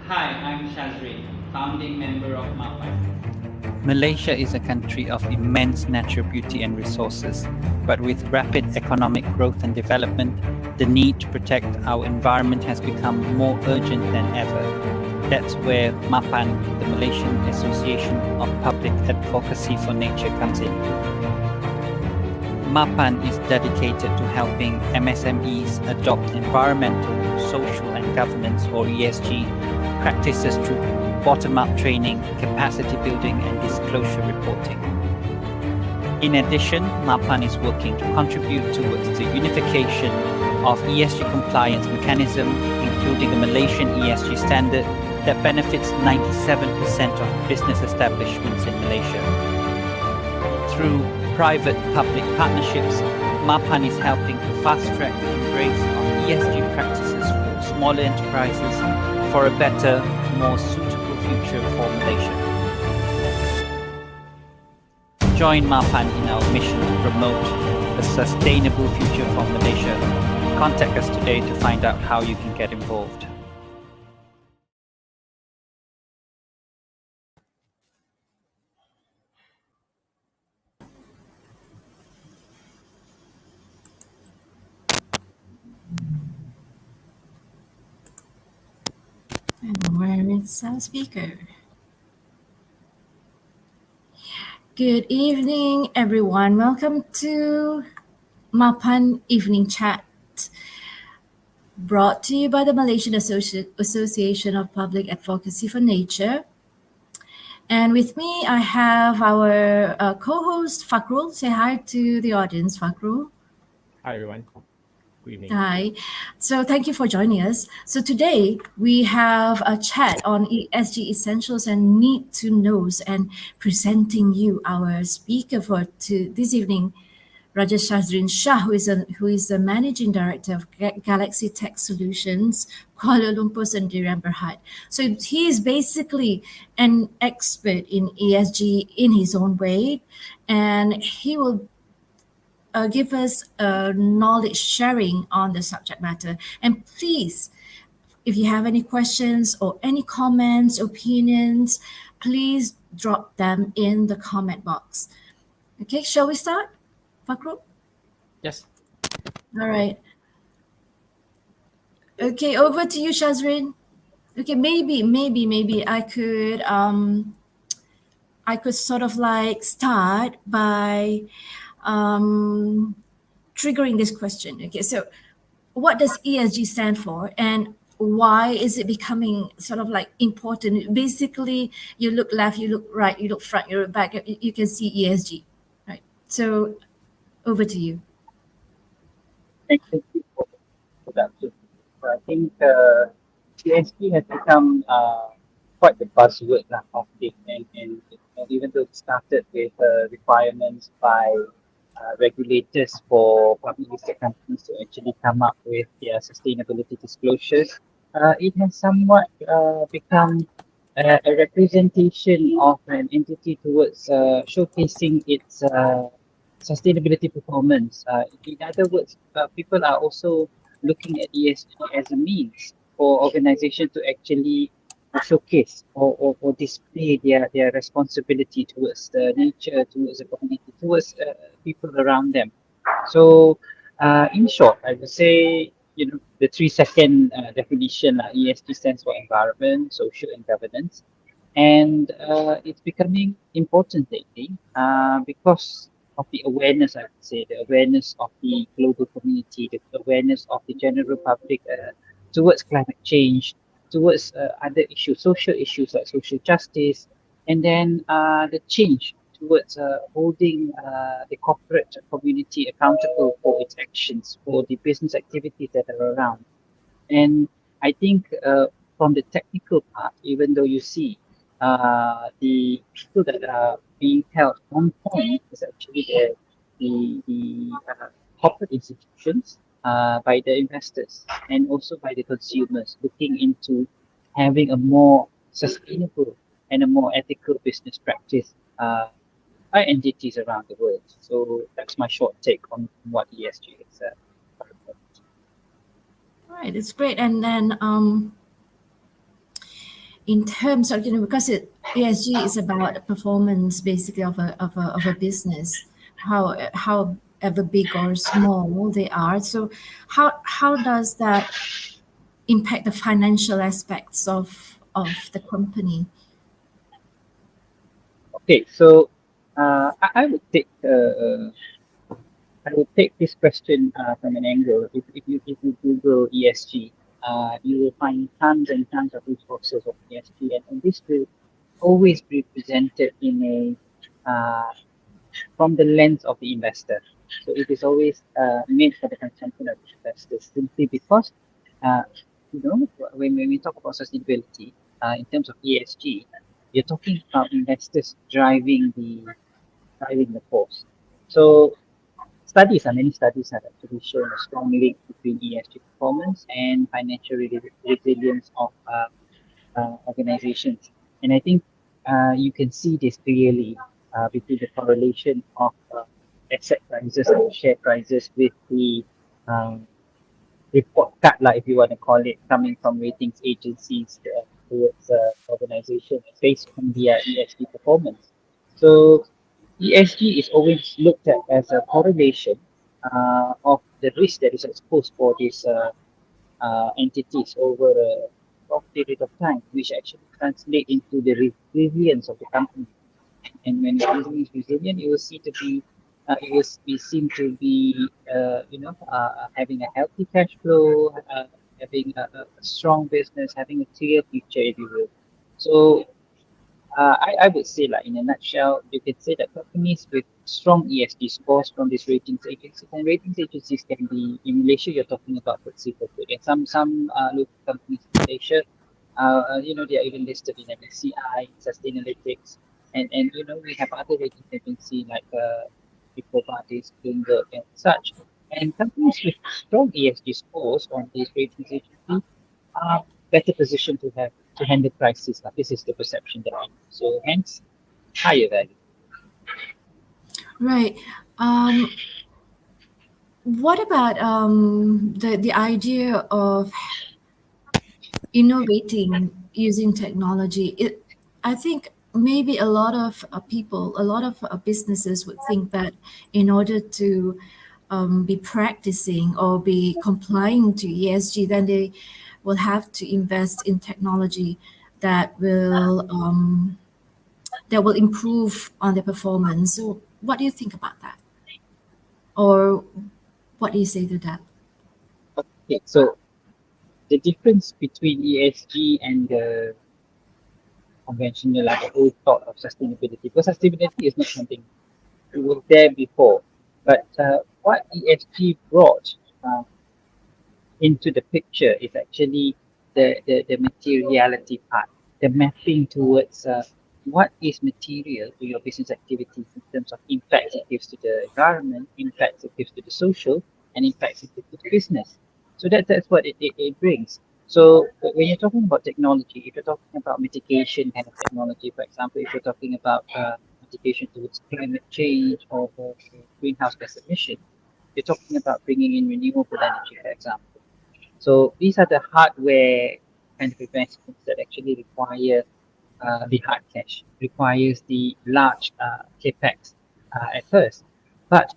Hi, I'm Shazrin, founding member of MAPAN. Malaysia is a country of immense natural beauty and resources, but with rapid economic growth and development, the need to protect our environment has become more urgent than ever. That's where MAPAN, the Malaysian Association of Public Advocacy for Nature, comes in. MAPAN is dedicated to helping MSMEs adopt environmental, social and governance or ESG practices through bottom-up training, capacity building and disclosure reporting. In addition, MAPAN is working to contribute towards the unification of ESG compliance mechanism, including a Malaysian ESG standard that benefits 97% of business establishments in Malaysia. Through private-public partnerships, MAPAN is helping to fast-track the embrace of ESG practices for smaller enterprises for a better, more suitable future for Malaysia. Join MAPAN in our mission to promote a sustainable future for Malaysia. Contact us today to find out how you can get involved. And where is our speaker? Good evening, everyone. Welcome to MAPAN Evening Chat, brought to you by the Malaysian Association of Public Advocacy for Nature. And with me, I have our co-host, Fakrul. Say hi to the audience, Fakrul. Hi, everyone. Good evening. Hi. So thank you for joining us. So today we have a chat on ESG Essentials and Need-to-Knows, and presenting you our speaker for this evening, Raja Shazrin Shah, who is the Managing Director of Galaxy Tech Solutions, Kuala Lumpur Sendirian Berhad. So he is basically an expert in ESG in his own way, and he will give us knowledge sharing on the subject matter. And please, if you have any questions or any comments, opinions, please drop them in the comment box. Okay, shall we start, Fakrul? Yes. All right. Okay, over to you, Shazrin. Okay, maybe I could sort of like start by triggering this question. Okay, so what does ESG stand for, and why is it becoming sort of like important? Basically, you look left, you look right, you look front, you look back, you can see ESG, right? So over to you. Thank you for that. I think ESG has become quite the buzzword of it, and even though it started with requirements by regulators for public listed companies to actually come up with their sustainability disclosures, it has somewhat become a representation of an entity towards showcasing its sustainability performance. In other words, people are also looking at ESG as a means for organizations to actually showcase or display their responsibility towards the nature, towards the community, towards people around them. So, in short, I would say, the 3 second definition, ESG stands for environment, social, and governance. And it's becoming important lately because of the awareness, I would say, the awareness of the global community, the awareness of the general public towards climate change, towards other issues, social issues like social justice, and then the change towards holding the corporate community accountable for its actions, for the business activities that are around. And I think from the technical part, even though you see the people that are being held on point is actually the corporate institutions, by the investors, and also by the consumers looking into having a more sustainable and a more ethical business practice by entities around the world. So that's my short take on what ESG is. All right, it's great. And then in terms of, because ESG is about performance basically of a business, however big or small they are. So how does that impact the financial aspects of the company? Okay, so I would take I will take this question from an angle. If you Google ESG, you will find tons and tons of resources of ESG, and this will always be presented in a from the lens of the investor. So it is always made for the consumption of investors, simply because uh, when we talk about sustainability in terms of ESG, you're talking about investors driving the force. So many studies have actually shown a strong link between ESG performance and financial resilience of organizations. And I think you can see this clearly between the correlation of asset prices and share prices with the um, report card, like if you want to call it, coming from ratings agencies towards organizations based on their ESG performance. So ESG is always looked at as a correlation of the risk that is exposed for these entities over a long period of time, which actually translate into the resilience of the company. And when the company is resilient, you will see to be it will be seen to be having a healthy cash flow, having a strong business, having a clear future, if you will. So I would say, like in a nutshell, you could say that companies with strong ESG scores from these ratings agencies, and ratings agencies can be in Malaysia. You're talking about FTSE 400, and some local companies in Malaysia, they are even listed in MSCI, Sustainalytics, and we have other rating agencies like EcoVadis, Bloomberg, and such. And companies with strong ESG scores on these ratings agencies are better positioned to handle crisis. This is the perception that I have. So hence higher value. Right. What about the idea of innovating using technology? I think maybe a lot of people, a lot of businesses would think that in order to be practicing or be complying to ESG, then they will have to invest in technology that will improve on their performance. So, what do you think about that, or what do you say to that? Okay, so the difference between ESG and the conventional, like the old thought of sustainability, because sustainability is not something it was there before, but what ESG brought into the picture is actually the materiality part, the mapping towards what is material to your business activities in terms of impact it gives to the environment, impact it gives to the social, and impact it gives to the business. So that's what it brings. So when you're talking about technology, if you're talking about mitigation kind of technology, for example, if you're talking about mitigation towards climate change or greenhouse gas emission, you're talking about bringing in renewable energy, for example. So these are the hardware kind of investments that actually require the hard cash, requires the large capex at first. But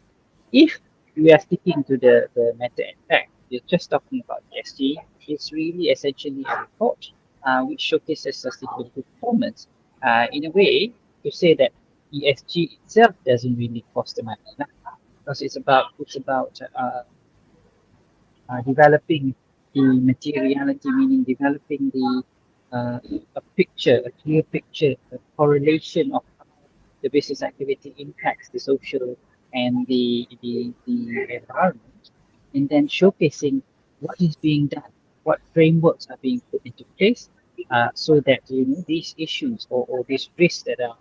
if we are sticking to the matter and fact, we're just talking about ESG, it's really essentially a report which showcases sustainability performance. In a way, to say that ESG itself doesn't really cost the money, because it's about developing the materiality, meaning developing a picture, a clear picture, a correlation of how the business activity impacts the social and the environment, and then showcasing what is being done, what frameworks are being put into place, so that these issues or these risks that are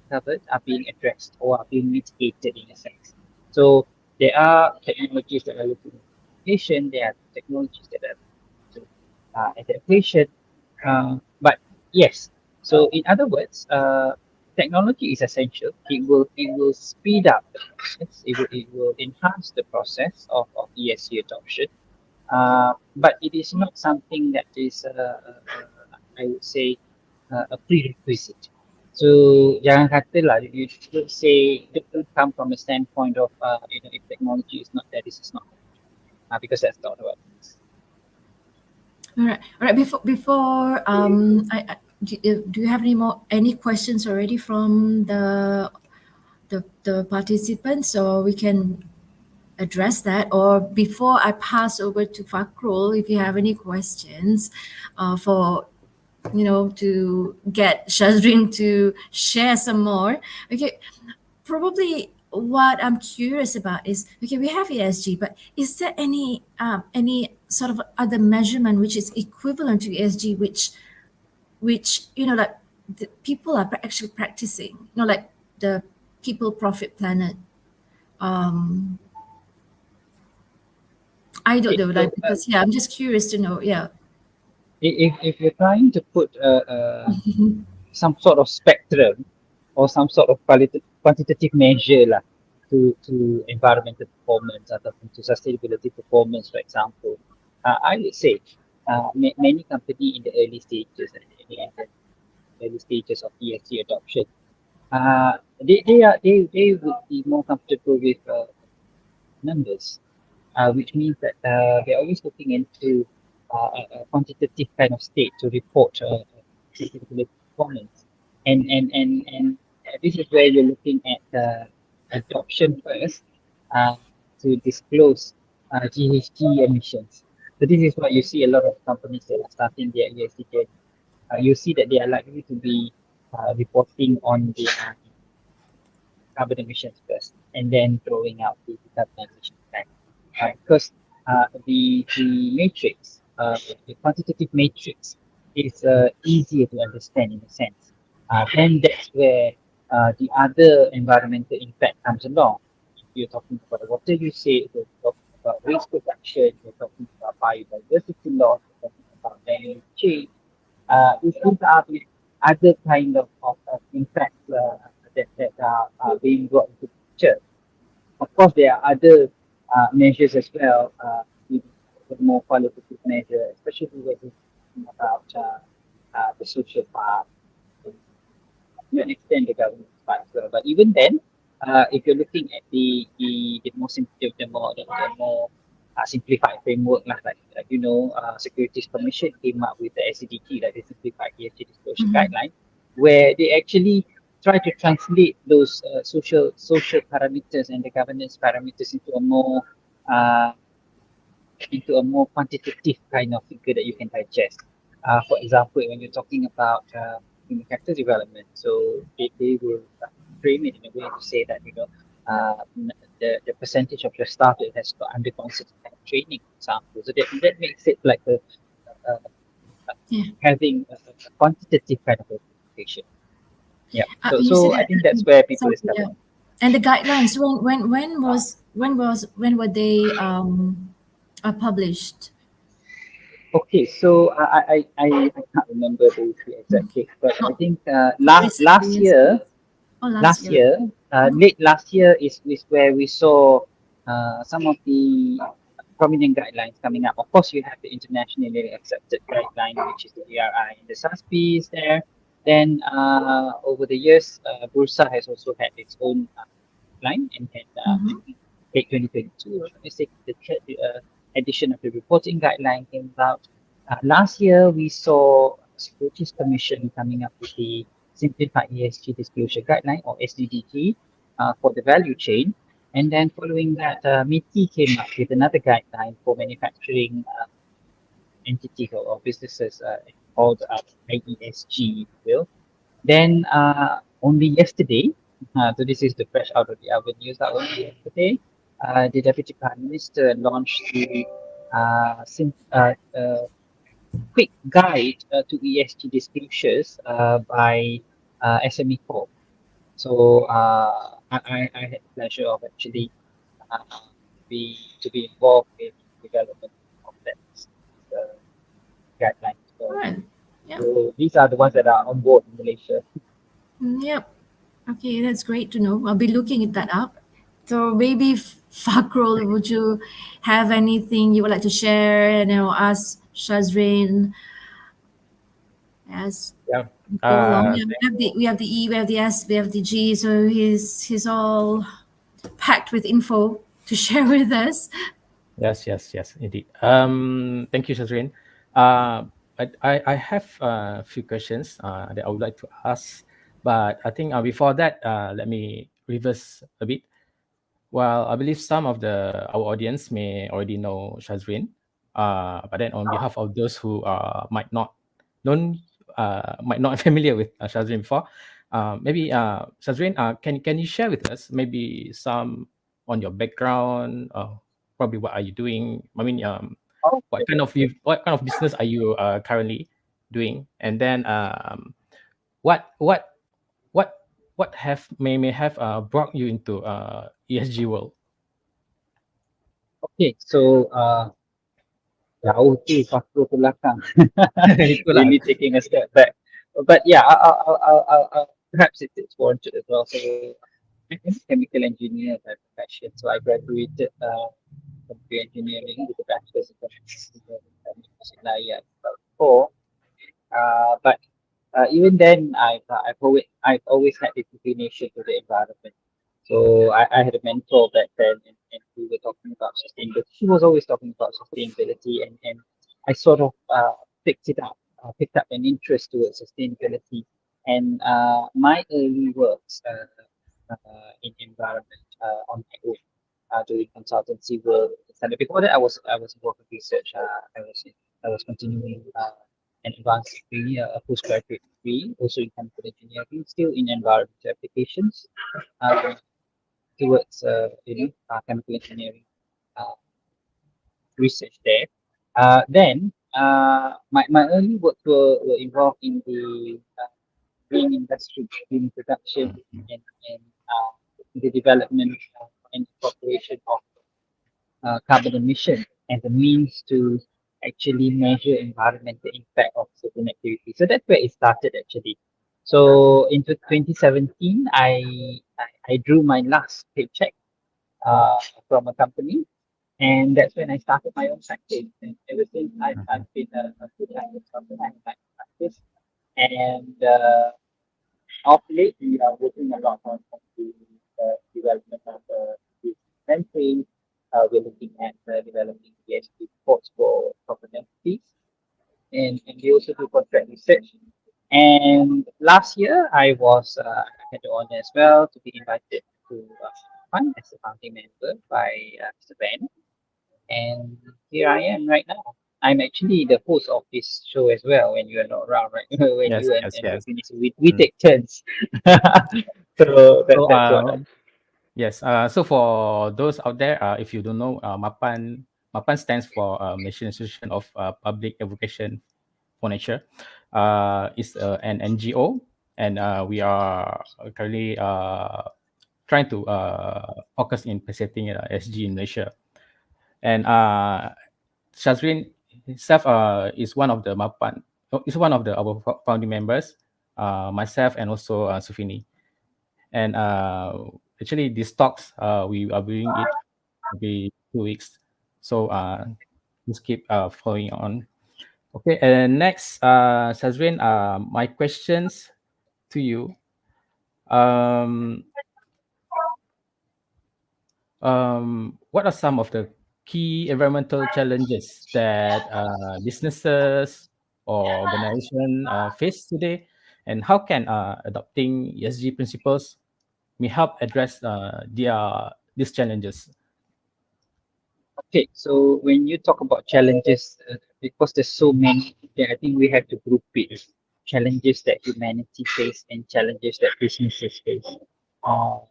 covered are being addressed or are being mitigated in a sense. So there are technologies that are looking at mitigation, there are technologies that are to adaptation. But yes, so in other words, technology is essential. It will speed up the process. It will enhance the process of ESG adoption. But it is not something that is, I would say, a prerequisite. So jangan katalah you should say don't come from a standpoint of if technology is not there, this is not because that's not what it is. All right. Before do you have any questions already from the participants, or we can address that? Or before I pass over to Fakrul, if you have any questions, for to get Shazrin to share some more. Okay, probably what I'm curious about is, okay, we have ESG, but is there any sort of other measurement which is equivalent to ESG, which like the people are actually practicing, like the People Profit Planet? I don't know, like, because I'm just curious to know. Yeah. If you're trying to put some sort of spectrum or some sort of quantitative measure lah to environmental performance or to sustainability performance, for example, I would say many companies in the early stages of ESG adoption, they would be more comfortable with numbers, which means that they're always looking into a quantitative kind of state to report sustainability performance. And this is where you're looking at adoption first to disclose GHG emissions. So this is why you see a lot of companies that are starting their ESG journey. You see that they are likely to be reporting on their carbon emissions first, and then throwing out the decarbonization plan. Because the matrix, the quantitative matrix, is easier to understand in a sense. Then that's where the other environmental impact comes along. If you're talking about water usage, you're talking about waste production, you're talking about biodiversity loss, you're talking about climate change. These are the other kind of impacts that are being brought into the picture. Of course, there are other measures as well, with more qualitative measure, especially when we're talking about the social part, to an extent the government part as well. But even then, if you're looking at the more simplified framework, like Securities Commission came up with the SCDG, like the Simplified ESG Disclosure Guideline, where they actually try to translate those social parameters and the governance parameters into a more quantitative kind of figure that you can digest. For example, when you're talking about human capital development, so they will frame it in a way to say that the percentage of your staff that has undergone certain kind of training, for example. So that makes it like having a quantitative kind of representation. Yeah. So I think that's where people is coming. And the guidelines, when were they published? Okay, so I can't remember the exact date, but I think last year, late last year is where we saw some of the prominent guidelines coming up. Of course, you have the internationally accepted guideline, which is the GRI and the SASB is there. Then over the years, Bursa has also had its own line, and late 2022, the third edition of the reporting guideline came out. Last year, we saw Securities Commission coming up with the Simplified ESG Disclosure Guideline, or SDDG, for the value chain. And then following that, MITI came up with another guideline for manufacturing entities or businesses called IESG, if you will. Then only yesterday, so this is the fresh out of the oven news, that only yesterday, the Deputy Prime Minister launched the quick guide to ESG disclosures by SME Corp. So I had the pleasure of actually to be involved in the development of that guideline. So these are the ones that are on board in Malaysia. Yep. Okay, that's great to know. I'll be looking that up. So maybe Fakrul, would you have anything you would like to share? Ask Shazrin. Go along. Uh, Yeah, we have the E, we have the S, we have the G. So he's all packed with info to share with us. yes, indeed. Thank you, Shazrin. I have a few questions that I would like to ask, but I think before that, let me reverse a bit. Well, I believe some of our audience may already know Shazrin, but then on behalf of those who don't might not familiar with Shazrin before, maybe Shazrin, can you share with us maybe some on your background, probably what are you doing? I mean, Okay. what kind of business are you currently doing? And then what what what what have may have brought you into ESG world? Okay. So jauh tu faktor ke belakang. Itulah. Really taking a step back. But yeah, perhaps it's warranted as well. So I'm a chemical engineer by profession. So I graduated computer engineering with a bachelor's in computer engineering at about four. But even then, I've always had this inclination to the environment. So I had a mentor back then, and we were talking about sustainability. She was always talking about sustainability, and I sort of picked up an interest towards sustainability. And my early works in environment on my own, doing consultancy work. And before that, I was involved in research. I was continuing an advanced degree, a postgraduate degree, also in chemical engineering, still in environmental applications. Uh, Towards chemical engineering uh, research there. Then my early work were involved in the green industry, green production, and the development and incorporation of carbon emission as a means to actually measure environmental impact of certain activities. So that's where it started actually. So into 2017, I drew my last paycheck uh, from a company, and that's when I started my own practice. And ever since I've been a full-time consultant, I have my own practice. And of late, we are working a lot on the development of this campaign. We're looking at developing ESG reports for corporate entities, and we also do contract research. And last year, I had the honor as well to be invited to fund as a founding member by Mr. Ben. And here I am right now. I'm actually the host of this show as well when you are not around, right? When Yes, you yes, and yes. finish, we Mm. take turns. So So that's what yes. So for those out there, if you don't know, MAPAN stands for Malaysian Institution of Public Education for Nature. It's an NGO, and we are currently trying to focus in facilitating SG in Malaysia. And Shazrin himself is one of the MAPAN, is one of our founding members, myself and also Sufini. And actually, these talks we are doing it every 2 weeks. So just keep following on. Okay, and next, Shazrin, my questions to you. Um, what are some of the key environmental challenges that businesses or organizations face today, and how can adopting ESG principles may help address these challenges? okay. So when you talk about challenges, because there's so many, I think we have to group it. Challenges that humanity face and challenges that businesses face.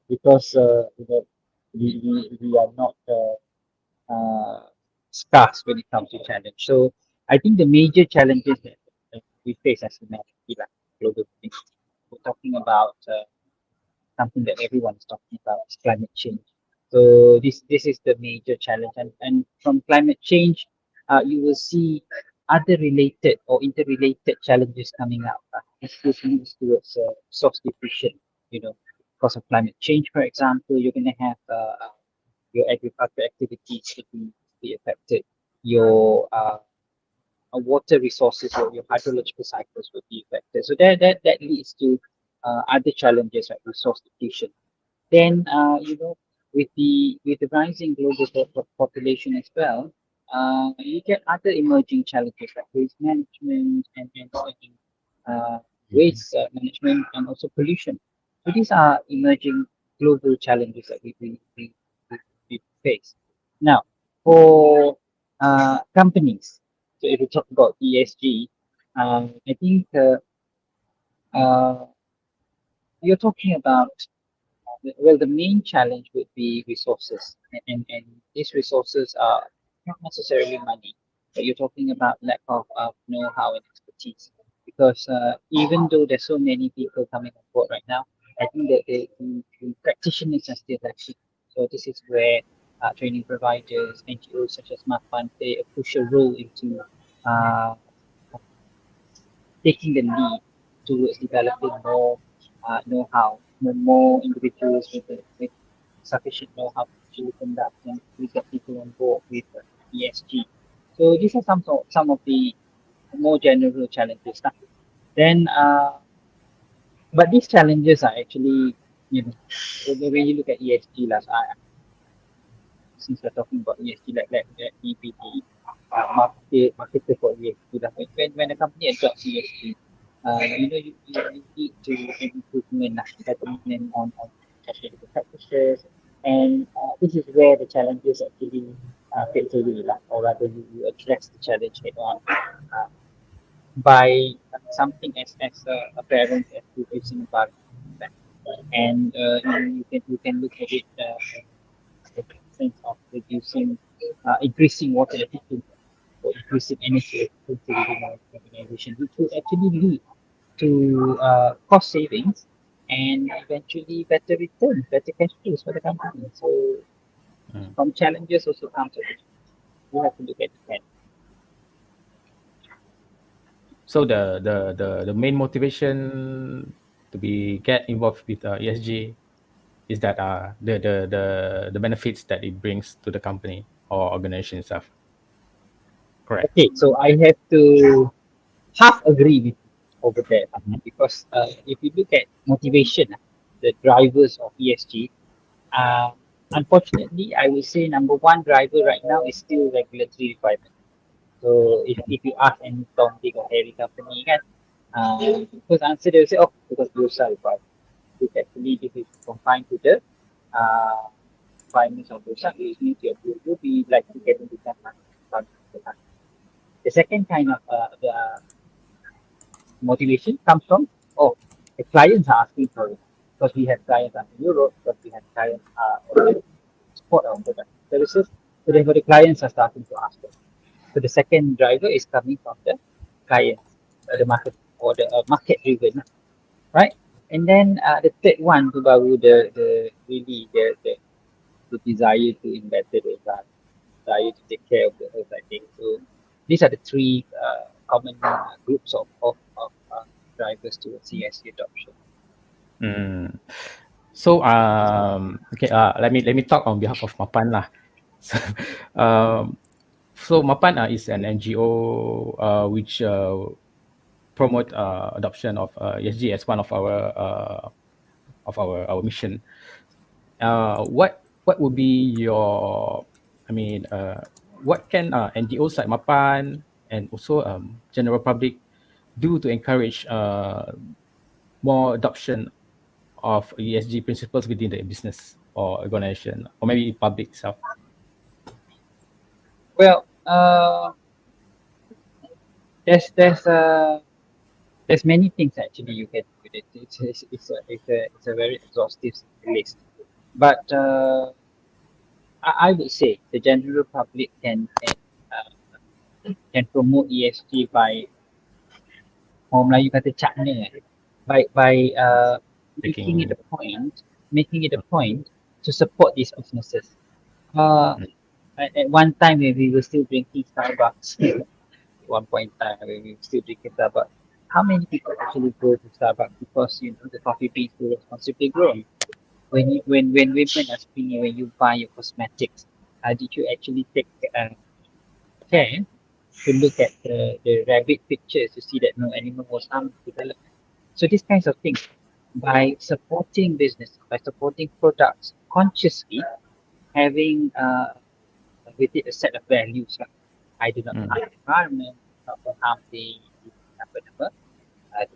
Because we are not scarce when it comes to challenge. So I think the major challenges that we face as humanity, like global things, we're talking about something that everyone is talking about is climate change. So this is the major challenge, and from climate change, you will see other related or interrelated challenges coming up. This leads towards source depletion. You know, because of climate change, for example, you're going to have your agricultural activities to be affected. Your water resources or your hydrological cycles would be affected. So that leads to other challenges like resource depletion. Then with the rising global population as well, you get other emerging challenges like waste management and uh, waste management and also pollution. So these are emerging global challenges that we face. Now, for companies, so if we talk about ESG, I think uh, you're talking about well, the main challenge would be resources, and these resources are not necessarily money, but you're talking about lack of know-how and expertise. Because even though there's so many people coming on board right now, I think that the practitioners are still lacking. So this is where training providers, NGOs such as MAPAN play a crucial role into uh, taking the lead towards developing more know-how, more individuals with sufficient know-how to actually conduct and we get people on board with ESG. So these are some of the more general challenges. Then, but these challenges are actually, when you look at ESG, since we're talking about ESG, like EPD, marketer for ESG, when a company adopts ESG, you need to improvement, betterment on sustainable practices, and this is where the challenges actually filter in, or rather you address the challenge head on by something as apparent as reducing environmental impact. And you can look at it the sense of reducing, increasing water efficiency or increasing energy efficiency within our organization, which will actually lead to cost savings and eventually better returns, better cash flows for the company. So from challenges also comes opportunities. You have to look at that. So the main motivation to be get involved with ESG is that the benefits that it brings to the company or organization itself. Correct. Okay, so I have to half agree with you over there because if you look at motivation, the drivers of ESG, uh, unfortunately, I will say number one driver right now is still regulatory requirement. So if you ask any Tom, Dick or Harry company, kan, first answer they will say, oh, because those are required. Which actually this is confined to the requirements of those are, you need to approve to be like to get into that money. The second kind of motivation comes from, oh, the clients are asking for it because we have clients in Europe, because we have clients support our product services. So therefore the clients are starting to ask for it. So the second driver is coming from the clients, the market or the market driven, right? And then the third one to baru the really the desire to invest the desire to take care of the earth, I think. So these are the three common groups of drivers towards ESG adoption. So okay, let me talk on behalf of MAPAN lah. So, so MAPAN is an NGO which promote adoption of ESG as one of our mission. What would be your, I mean, what can NGOs like MAPAN and also general public do to encourage more adoption of ESG principles within the business or organization or maybe public itself? Well, there's many things actually you can do with it. It's a very exhaustive list, but I would say the general public can promote ESG by orang Melayu kata cakna, by making it a point to support these businesses. At one time when we were still drinking Starbucks, one point in time when we were still drinking Starbucks, how many people actually go to Starbucks because the coffee beans were responsibly grown? When women are screening, when you buy your cosmetics, did you actually take care to look at the rabbit pictures to see that no animal was harmed in development. So these kinds of things, by supporting business, by supporting products consciously, having with it a set of values. I do not harm the environment, not to harm the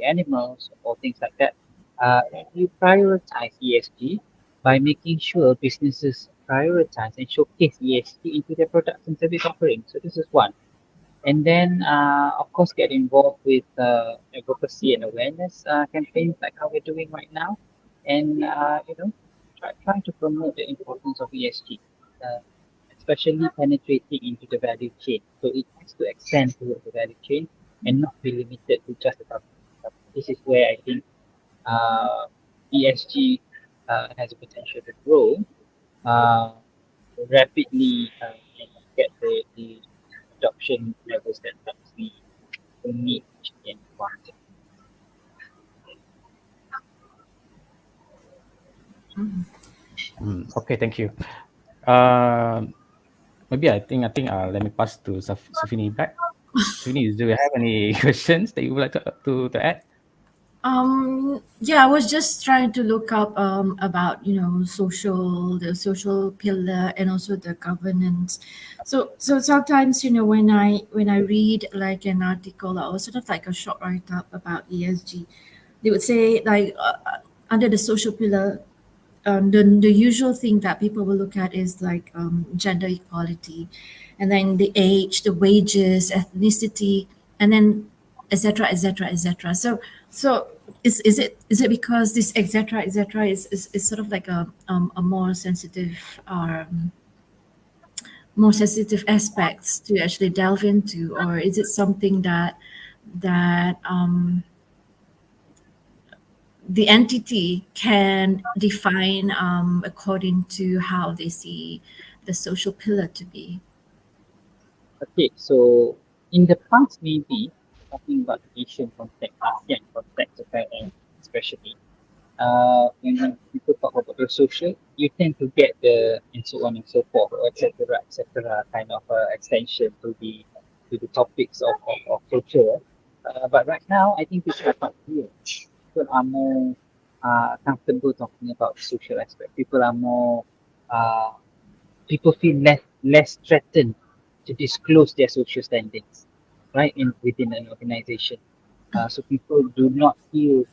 animals or things like that. And you prioritize ESG by making sure businesses prioritize and showcase ESG into their products and service offerings. So this is one. And then, of course, get involved with advocacy and awareness campaigns like how we're doing right now, and try to promote the importance of ESG, especially penetrating into the value chain. So it has to extend towards the value chain and not be limited to just the government. This is where I think ESG has a potential to grow rapidly and get the adoption levels that we need and want. Okay, thank you. Maybe I think let me pass to Sufini back. Sufini, do you have any questions that you would like to add? Yeah, I was just trying to look up about the social pillar and also the governance. So sometimes when I read like an article or sort of like a short write up about ESG, they would say like under the social pillar, the usual thing that people will look at is like gender equality, and then the age, the wages, ethnicity, and then etc etc etc. So is it because this etc etc is sort of like a more sensitive aspects to actually delve into, or is it something that the entity can define according to how they see the social pillar to be? Okay, so in the past, maybe talking about the Asian context, ASEAN context, especially, when people talk about the social, you tend to get the and so on and so forth, or etc., kind of extension to the topics of social. But right now, I think people are quite clear. People are more comfortable talking about social aspect. Uh, people feel less threatened to disclose their social standings, right, within an organization. So people do not feel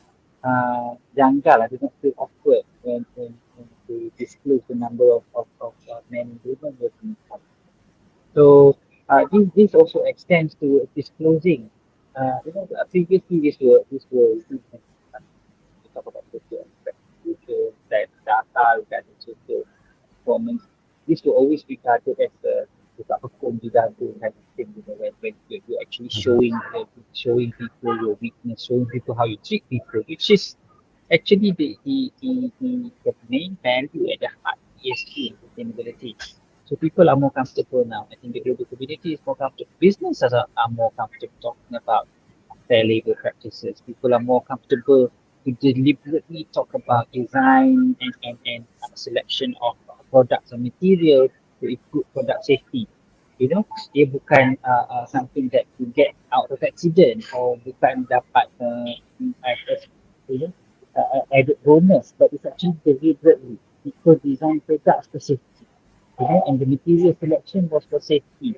janggal, do not feel awkward when they disclose the number of men and women working in the company. So this also extends to disclosing. Previously we talk about social aspect, social data regarding social performance. This will always be regarded as a hukum dijaga kind of thing, when you're actually showing people your weakness, showing people how you treat people, which is actually the main value at the heart, ESG, sustainability. So people are more comfortable now. I think the global community is more comfortable. Businesses are more comfortable talking about fair labor practices. People are more comfortable to deliberately talk about design and selection of products or material to improve product safety. Dia bukan something that you get out of accident or bukan dapat added bonus, but it's actually deliberately people design products for safety. And the material selection was for safety.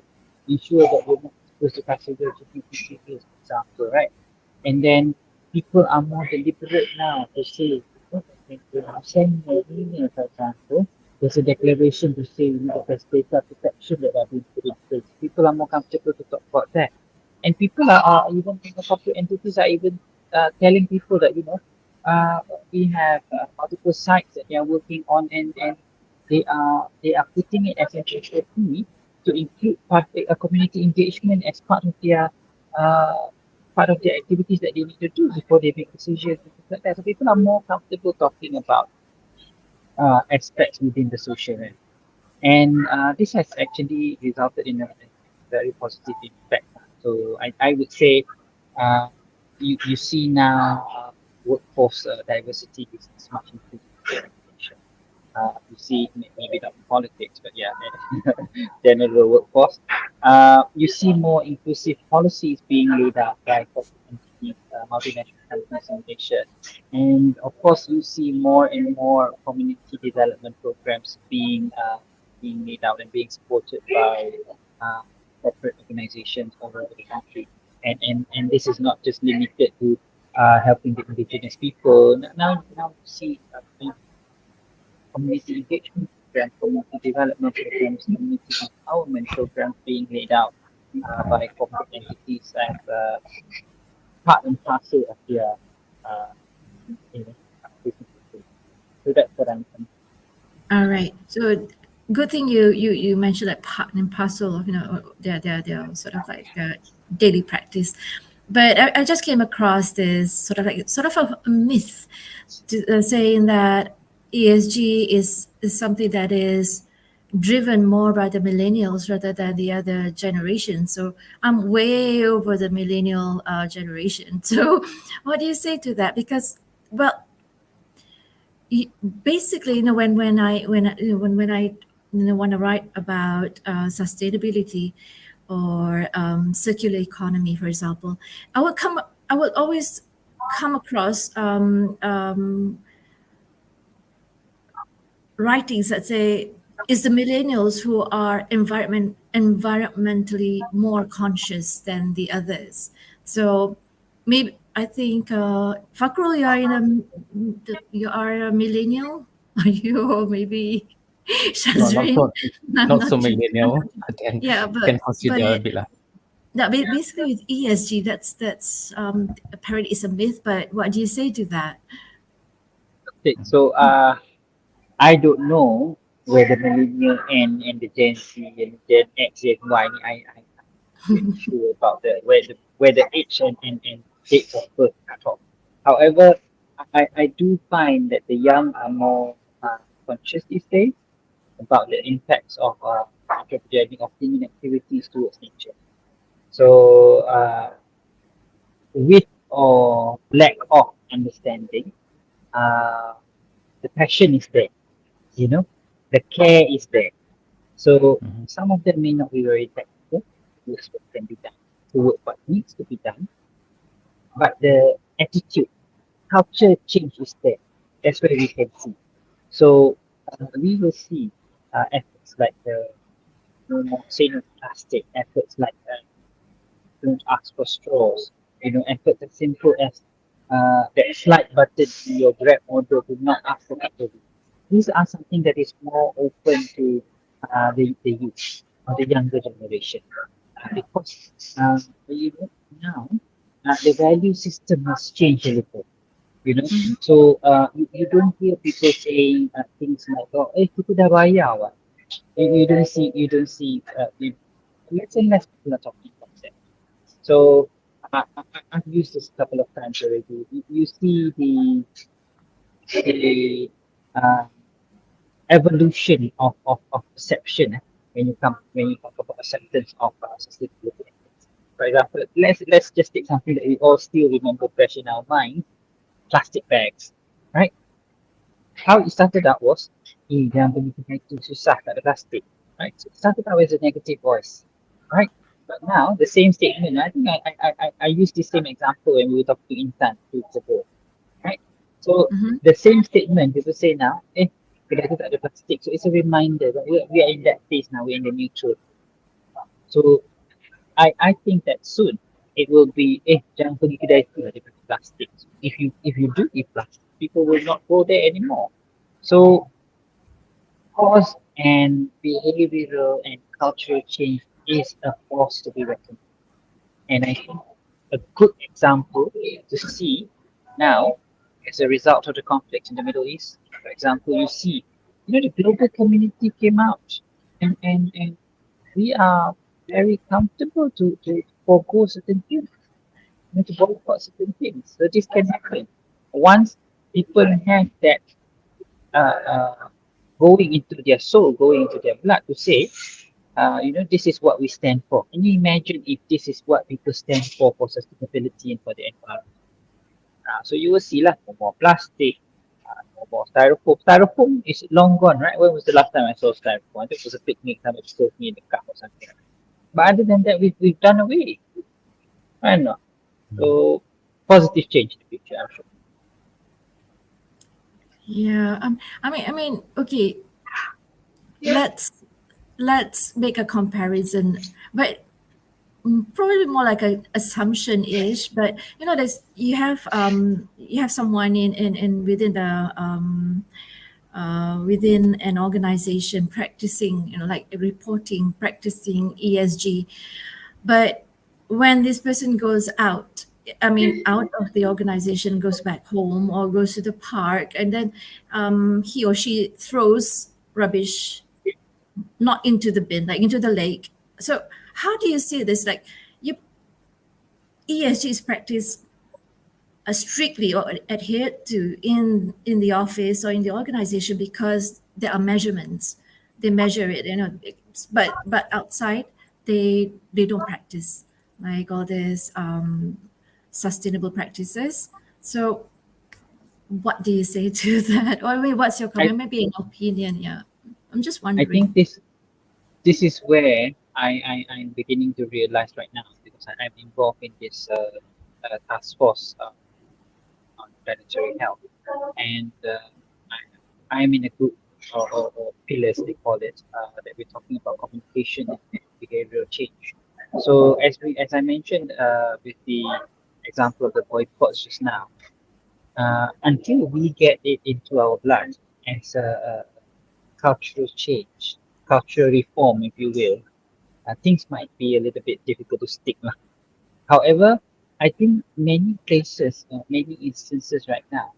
Ensure that you're not supposed to carcinogenic materials, for example, right? And then people are more deliberate now to say, when you send an email, for example, there's a declaration to say that there's data protection that are being put in place. People are more comfortable to talk about that. And people are even, corporate entities are even telling people that, we have multiple sites that they are working on, and they are putting it as an SOP to include public community engagement as uh, part of their activities that they need to do before they make decisions and things like that. So people are more comfortable talking about aspects within the social realm. And this has actually resulted in a very positive impact. So I would say you see now workforce diversity is much improved in the organization. You see maybe not in politics, but yeah, general workforce. You see more inclusive policies being laid out by corporate entities, multinational companies in Malaysia. And of course, you see more and more community development programs being made out and being supported by uh, corporate organizations all over the country. And this is not just limited to helping the indigenous people. Now you see community engagement programs, community development programs, community empowerment programs being laid out by corporate entities as part and parcel of their uh, businesses. So that's what I'm. All right. So good thing you mentioned that part and parcel of their sort of like daily practice. But I just came across this sort of a myth saying that ESG is something that is driven more by the millennials rather than the other generation. So I'm way over the millennial generation. So what do you say to that? Because well, basically, when I want to write about sustainability or circular economy, for example, I would always come across writings that say it's the millennials who are environmentally more conscious than the others. So maybe I think Fakrul, you are a millennial. Are you, or maybe No, not Shazrin? so, not so Not millennial. But then yeah, can but consider a bit lah. basically with ESG, that's apparently it's a myth. But what do you say to that? Okay, so I don't know whether millennial and the Gen Z and Gen X and Y. I'm not sure about where the age and dates of birth at all. However, I do find that the young are more conscious these days about the impacts of anthropogenic of human activities towards nature. So with or lack of understanding, uh, the passion is there, you know, the care is there. So Mhm. some of them may not be very technical towards what can be done, towards what needs to be done, but the attitude, culture change is there. That's where we can see. So we will see efforts like the no more say no to plastic, efforts like don't ask for straws, efforts as simple as that slide button in your Grab order, do not ask for cutlery. These are something that is more open to the youth or the younger generation. Because you know, now the value system has changed a little. You know, Mhm. so you don't hear people saying things like, "Oh, kita dah bayar, what?" You don't see. Less and less people are talking about that. So I've used this a couple of times already. You see the evolution of perception when you talk about acceptance of sustainability. For example, let's just take something that we all still remember fresh in our mind: plastic bags, right? How it started out was, jangan beli benda itu susah, tak ada plastik, right? So it started out as a negative voice, right? But now the same statement, I think I used the same example when we were talking to Intan 2 weeks ago, right? So Mhm. the same statement people say now, kedai tu tak ada plastik. So it's a reminder that we are in that phase now, we're in the neutral. So I think that soon it will be, jangan pergi kedai tu ada plastik. If you do eat plastic, people will not go there anymore. So cause and behavioral and cultural change is a force to be reckoned with. And I think a good example to see now as a result of the conflict in the Middle East, for example, you see, the global community came out and we are very comfortable to forego certain things, to boycott certain things. So this can happen. Once people have that uh, going into their soul, going into their blood to say, this is what we stand for. Can you imagine if this is what people stand for sustainability and for the environment? So you will see lah, no more plastic, no more styrofoam. Styrofoam is long gone, right? When was the last time I saw styrofoam? I think it was a picnic, somebody served me in the cup or something. But other than that, we've done away. Right now. So positive change in the future, I'm sure. Yeah. I mean, okay. Let's make a comparison, but probably more like a assumption ish. But there's you have someone in within an organization practicing, like reporting, practicing ESG. But when this person goes out, I mean, out of the organization, goes back home or goes to the park, and then he or she throws rubbish not into the bin, like into the lake. So how do you see this? Like, you ESG is practiced strictly or adhered to in the office or in the organization because there are measurements. They measure it, but outside they don't practice like all these sustainable practices. So what do you say to that? Or I mean, what's your comment? Maybe an opinion. Yeah, I'm just I wondering. think this is where I'm beginning to realize right now, because I'm involved in this task force on planetary health, and I'm in a group or pillars, they call it, that we're talking about communication and behavioral change. So as I mentioned with the example of the boycotts just now, until we get it into our blood as a cultural change, cultural reform, if you will, things might be a little bit difficult to stick lah. However, I think many places, many instances right now,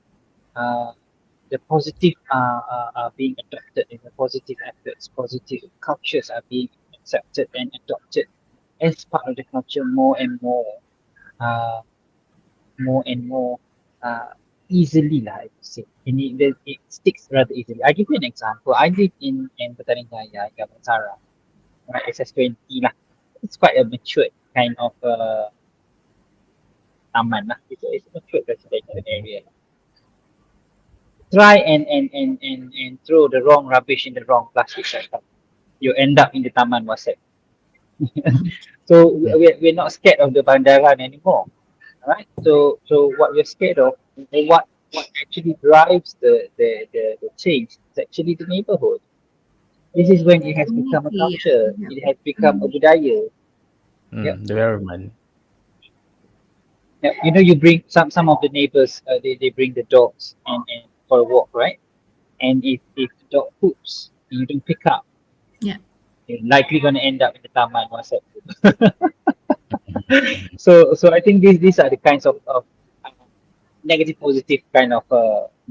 the positive are being adopted, and the positive efforts, positive cultures are being accepted and adopted as part of the culture uh, more and more easily lah, I would say. And it sticks rather easily. I give you an example. I live in Petaling Jaya, Gavansara, right? SS20 lah. It's quite a matured kind of taman lah. It's a matured residential area. Try and throw the wrong rubbish in the wrong plastic setup. You end up in the taman WhatsApp. So we're not scared of the bandaran anymore, right? So what we're scared of, or what actually drives the change, is actually the neighborhood. This is when it has become a Community, culture. yeah. It has become a budaya. Yep. The environment. Yeah, you bring some of the neighbors. They bring the dogs and for a walk, right? And if the dog poops, and you don't pick up, Yeah. you're likely going to end up in the taman WhatsApp. So I think these are the kinds of negative positive kind of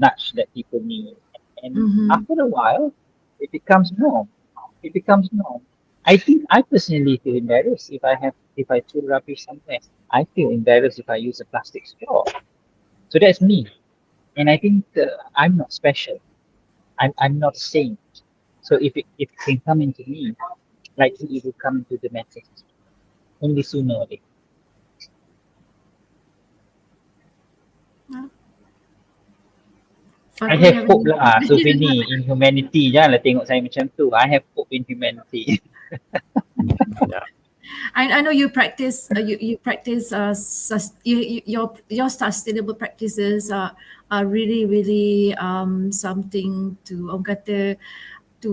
nudge that people need, and after a while, it becomes norm. It becomes norm. I think I personally feel embarrassed if I throw rubbish somewhere. I feel embarrassed if I use a plastic straw. So that's me, and I think I'm not special. I'm not a saint. So if it can come into me, likely it will come into the masses only sooner or later. I Fadli, have have hope any- lah, Sufini, in humanity. Janganlah tengok saya macam tu. I have hope in humanity. I know you practice you practice your sustainable practices are really really something to orang kata to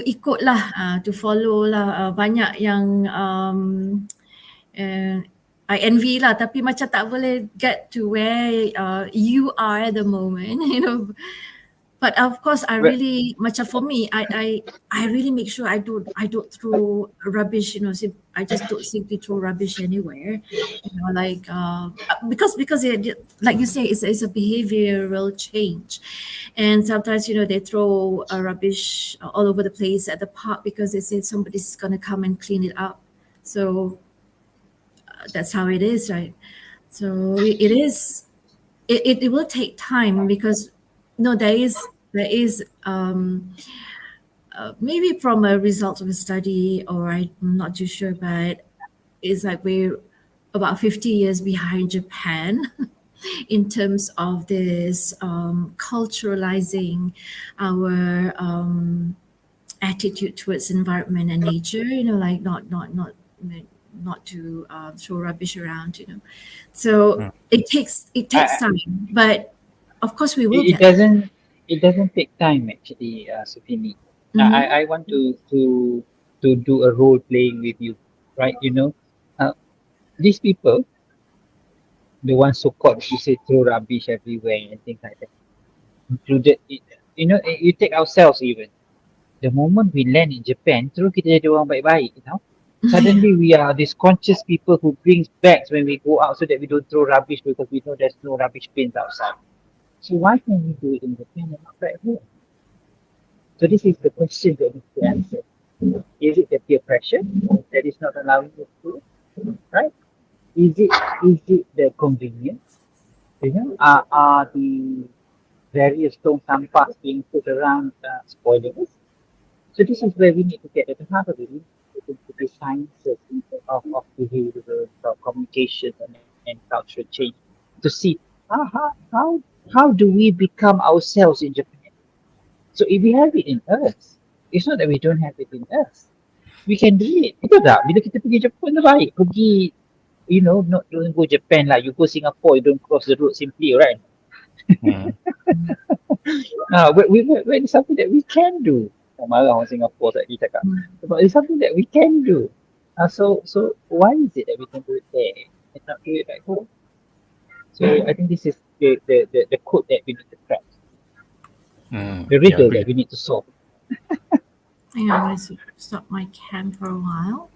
ikut lah, to follow lah. Banyak yang I envy lah, tapi macam tak boleh get to where you are at the moment, But of course, I really, macam for me, I really make sure I don't throw rubbish. I just don't simply throw rubbish anywhere. Like because like you say, it's a behavioral change, and sometimes they throw rubbish all over the place at the park because they say somebody's gonna come and clean it up. So that's how it is, right? So it is. It will take time because no, there is maybe from a result of a study, or I'm not too sure, but it's like we're about 50 years behind Japan in terms of this culturalizing our attitude towards environment and nature, like not to throw rubbish around, so it takes I, time, but of course we will it get. doesn't take time actually, Sufini. Mm-hmm. I want to do a role playing with you, right? These people, the ones so called, you say throw rubbish everywhere and things like that, included it. You take ourselves even. The moment we land in Japan, terus kita jadi orang baik-baik, Yeah. Suddenly we are these conscious people who brings bags when we go out so that we don't throw rubbish because we know there's no rubbish bins outside. So why can't we do it in Japan and not back home? So this is the question that needs to answer. Is it the peer pressure that is not allowing us to do, right? Is it the convenience? Are the various stone sampahs being put around spoiling us? So this is where we need to get at the heart of it. We need to the sciences of behavior, of communication and cultural change to see how do we become ourselves in Japan. So if we have it in us, it's not that we don't have it in us. We can do it. Betul tak? Bila kita pergi Jepun tu baik. Pergi, not don't go Japan lah. You go Singapore, you don't cross the road simply, right? Hmm. When it's something that we can do. Marah orang Singapore tadi cakap. But it's something that we can do. So why is it that we can do it there and not do it back home? So I think this is the code that we need to crack. The riddle that we need to solve. Hang on, I'm going to stop my cam for a while.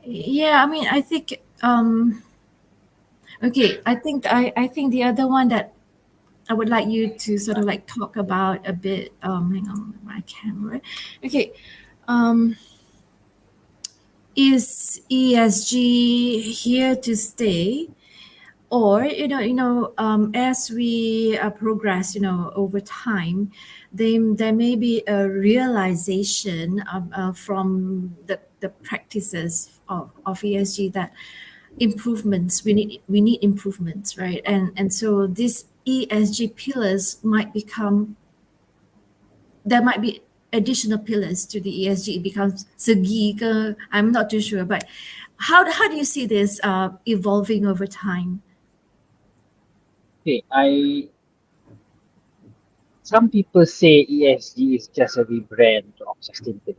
Yeah, I mean, I think okay, I think the other one that I would like you to sort of like talk about a bit. Hang on, my camera. Okay, is ESG here to stay, or as we progress, over time, there may be a realization from the practices of ESG that improvements we need improvements, right? And so these ESG pillars there might be additional pillars to the ESG. It becomes segi ke, I'm not too sure, but how do you see this evolving over time? Okay, some people say ESG is just a rebrand of sustainability,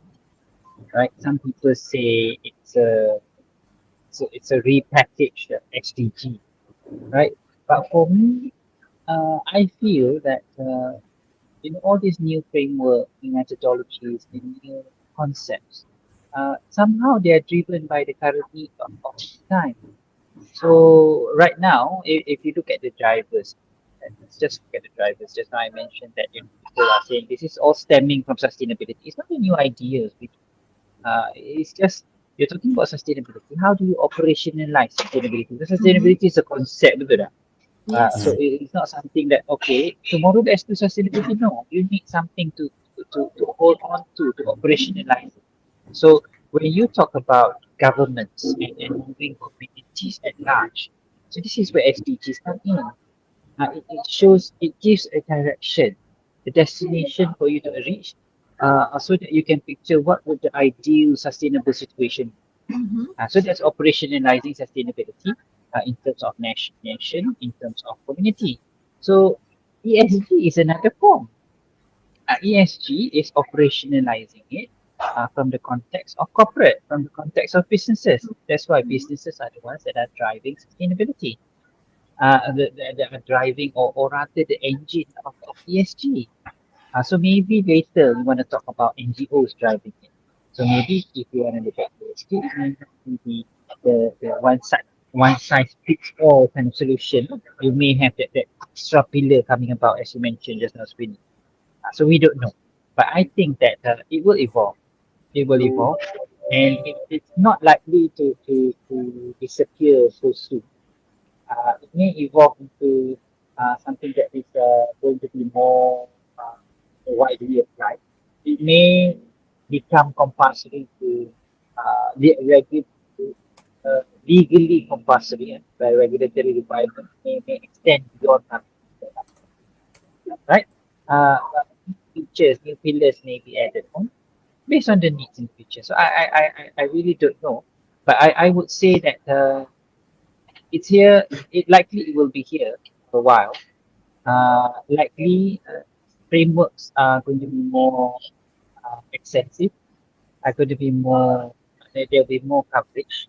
right? Some people say it's a repackaged SDG, right? But for me, I feel that in all these new framework, new methodologies, the new concepts, somehow they are driven by the current need of time. So right now, if you look at the drivers, and let's just look at the drivers. Just now I mentioned that people are saying this is all stemming from sustainability. It's not a new ideas. It's just you're talking about sustainability. How do you operationalize sustainability? Because sustainability is a concept, betul tak? Yes. So it's not something that okay tomorrow let's do sustainability. No, you need something to hold on to operationalize it. So when you talk about governments and moving communities at large, so this is where SDGs come in. It gives a direction, a destination for you to reach, so that you can picture what would the ideal sustainable situation be. Mm-hmm. So that's operationalizing sustainability in terms of nation, in terms of community. So ESG is another form. ESG is operationalizing it from the context of corporate, from the context of businesses. That's why businesses are the ones that are driving sustainability, that are driving or rather the engine of ESG. So maybe later we want to talk about NGOs driving it. So maybe if you want to look at ESG, it may not be the one size fits all kind of solution. You may have that extra pillar coming about as you mentioned just now, Sweeney. So we don't know, but I think that it will evolve. It will evolve, and it's not likely to disappear so soon. It may evolve into something that is going to be more widely applied. It may become compulsory to legally compulsory by regulatory requirement. May extend beyond that, right? New features, new pillars may be added on. based on the needs in the future. So I really don't know, but I would say that it's here. It likely it will be here for a while. Likely frameworks are going to be more extensive. Are going to be more. There'll be more coverage,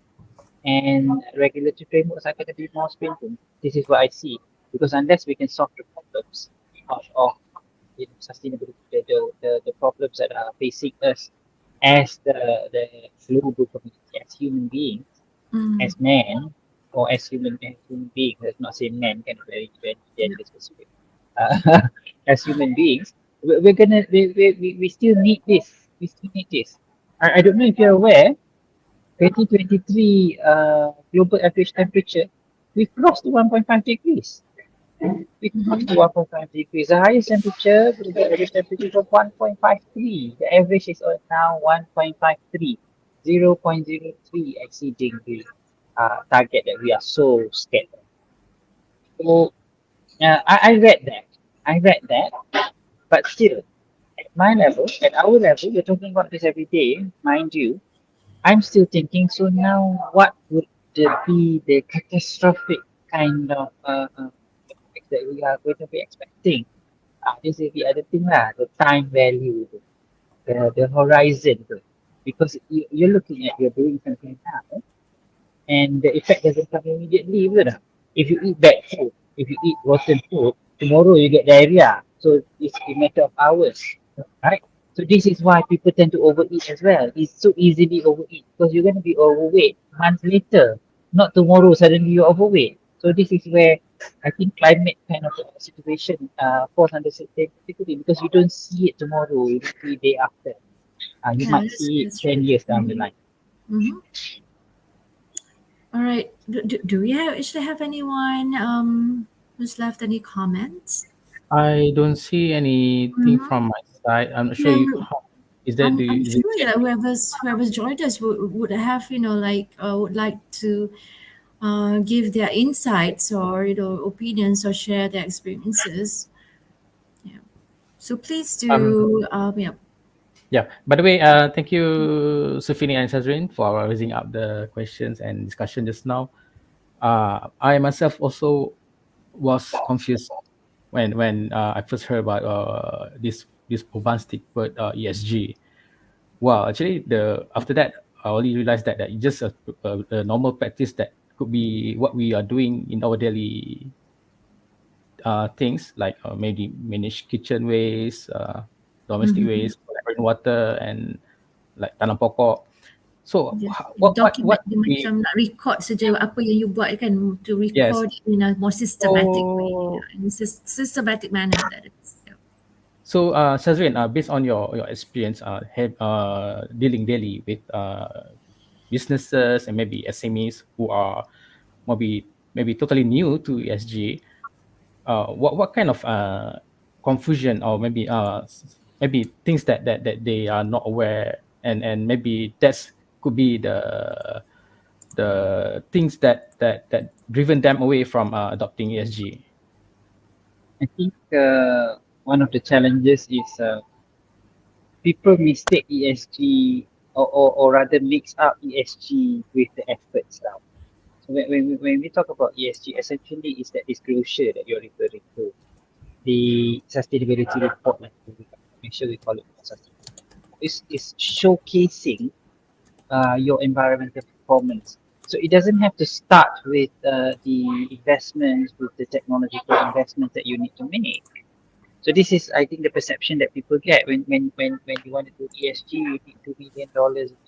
and regulatory frameworks are going to be more stringent. This is what I see, because unless we can solve the problems of sustainability, the problems that are facing us as the global community, as human beings, as men, or as human beings, let's not say men, kind of very gender specific. As human beings, we're gonna we still need this. We still need this. I don't know if you're aware, 2023 global average temperature, we crossed to 1.5 degrees. We crossed to 1.5 degrees. The highest temperature, global average temperature was 1.53. The average is now 1.53, 0.03 exceeding the target that we are so scared of. So I read that. I read that. But still, at my level, at our level, we're talking about this every day, mind you. I'm still thinking, so now what would be the catastrophic kind of effects that we are going to be expecting? This is the other thing lah, the time value, the horizon. Because you're looking at, you're doing something now, and the effect doesn't come immediately, isn't it? If you eat bad food, if you eat rotten food, tomorrow you get diarrhea. So it's a matter of hours, right? So this is why people tend to overeat as well. It's so easily overeat because you're going to be overweight months later, not tomorrow suddenly you're overweight. So this is where I think climate kind of situation falls under sustainability because you don't see it tomorrow, you don't see it day after. You Yeah, might see it 10 years down the line. Mm-hmm. All right. Do we actually have anyone who's left any comments? I don't see anything Mhm. from my side. I'm not sure. Yeah, Is that the I'm is it sure that whoever's joined us would have would like to give their insights or opinions or share their experiences. Yeah. So please um do. Yeah. yeah. By the way, thank you, Sufini and Shazrin, for raising up the questions and discussion just now. I myself also was confused when I first heard about this bombastic word ESG. Well, actually, the after that, I only realized that it's just a normal practice that could be what we are doing in our daily things, like maybe manage kitchen waste, domestic Mm-hmm. waste, collaborate water, and like tanam pokok. So Just what document dia we macam nak record saja apa yang you buat kan, to yes. record in a more systematic way, So in a systematic manner, that is. Yeah. so Shazrin, based on your experience, dealing daily with businesses and maybe SMEs who are maybe totally new to ESG, what kind of confusion or maybe things that they are not aware, and maybe that's could be the things that driven them away from adopting ESG. I think one of the challenges is people mistake ESG or rather mix up ESG with the efforts now. So when we talk about ESG, essentially is that disclosure that you're referring to, the sustainability report, like make sure we call it sustainability, is showcasing your environmental performance. So it doesn't have to start with the investments, with the technological investments that you need to make. So this is, I think, the perception that people get when you want to do ESG, you need $2 million